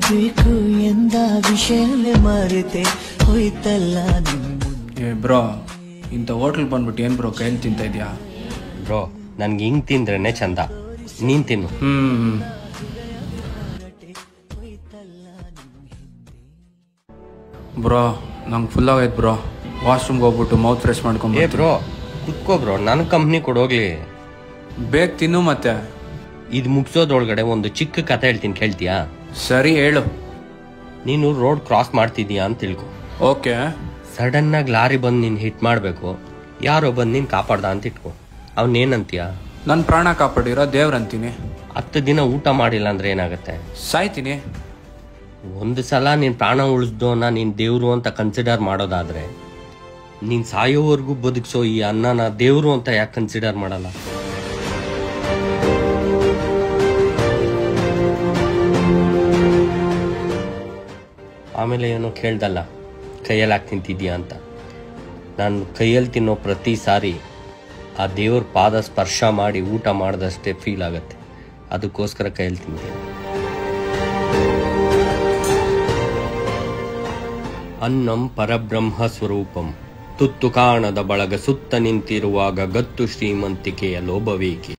ಹೋಗ್ಬೇಕು ಎಂದ ವಿಷಯನೇ ಮರೆತೆ ಹೋಯ್ತಲ್ಲ ಏ ಬ್ರೋ, ಇಂಥ ಹೋಟ್ಲ್ ಬಂದ್ಬಿಟ್ಟು ಏನ್ ಬ್ರೋ ಕೈಯಲ್ಲಿ ತಿಂತ ಇದೆಯಾ? ಬ್ರೋ ನನ್ಗೆ ಹಿಂಗ್ ತಿಂದ್ರೇನೆ ಚಂದ, ನೀನ್ ತಿನ್ನು. ಬ್ರೋ ನಂಗೆ ಫುಲ್ ಆಗೈತೆ ಬ್ರೋ, ವಾಶ್ರೂಮ್ಗೆ ಹೋಗ್ಬಿಟ್ಟು ಮೌತ್ ಫ್ರೆಶ್ ಮಾಡ್ಕೊಂಬ. ಬ್ರೋ ಕುತ್ಕೋ ಬ್ರೋ, ನನ್ ಕಂಪ್ನಿ ಕೊಡೋಗ್ಲಿ. ಬೇಗ ತಿನ್ನು. ಮತ್ತೆ ಇದು ಮುಗಿಸೋದ್ರೊಳಗಡೆ ಒಂದು ಚಿಕ್ಕ ಕತೆ ಹೇಳ್ತೀನಿ, ಕೇಳ್ತೀಯಾ? ಸರಿ ಹೇಳು. ನೀನು ರೋಡ್ ಕ್ರಾಸ್ ಮಾಡ್ತಿದೀಯಾ ಅಂತ ತಿಳ್ಕೊ. ಓಕೆ. ಸಡನ್ ಆಗಿ ಲಾರಿ ಬಂದು ನೀನ್ ಹಿಟ್ ಮಾಡ್ಬೇಕು, ಯಾರೋ ಬಂದು ನೀನ್ ಕಾಪಾಡ್ದ ಅಂತ ಇಟ್ಕೊ. ಅವನೇನಂತೀಯ? ನನ್ನ ಪ್ರಾಣ ಕಾಪಾಡಿರೋ ದೇವ್ರಂತೀನಿ. 10 ದಿನ ಊಟ ಮಾಡಿಲ್ಲ ಅಂದ್ರೆ ಏನಾಗತ್ತೆ? ಸಾಯ್ತೀನಿ. ಒಂದು ಸಲ ನೀನ್ ಪ್ರಾಣ ಉಳಿಸ್ದೋನ ನೀನ್ ದೇವ್ರು ಅಂತ ಕನ್ಸಿಡರ್ ಮಾಡೋದಾದ್ರೆ, ನೀನ್ ಸಾಯೋವರೆಗೂ ಬದುಕ್ಸೋ ಈ ಅನ್ನನ ದೇವ್ರು ಅಂತ ಯಾಕೆ ಕನ್ಸಿಡರ್ ಮಾಡಲ್ಲ? ಆಮೇಲೆ ಏನೋ ಕೇಳ್ದಲ್ಲ, ಕೈಯಲ್ಲಿ ಯಾಕೆ ತಿಂತಿದ್ಯಾ ಅಂತ. ನಾನು ಕೈಯಲ್ಲಿ ತಿನ್ನೋ ಪ್ರತಿ ಸಾರಿ ಆ ದೇವ್ರ ಪಾದ ಸ್ಪರ್ಶ ಮಾಡಿ ಊಟ ಮಾಡಿದಷ್ಟೇ ಫೀಲ್ ಆಗುತ್ತೆ. ಅದಕ್ಕೋಸ್ಕರ ಕೈಯಲ್ಲಿ ತಿಂತೀನಿ. ಅನ್ನಂ ಪರಬ್ರಹ್ಮ ಸ್ವರೂಪಂ, ತುತ್ತು ಕಾಣದ ಬಳಗ ಸುತ್ತ ನಿಂತಿರುವಾಗ ಗತ್ತು ಶ್ರೀಮಂತಿಕೆಯ ಲೋಭವೇಕೆ.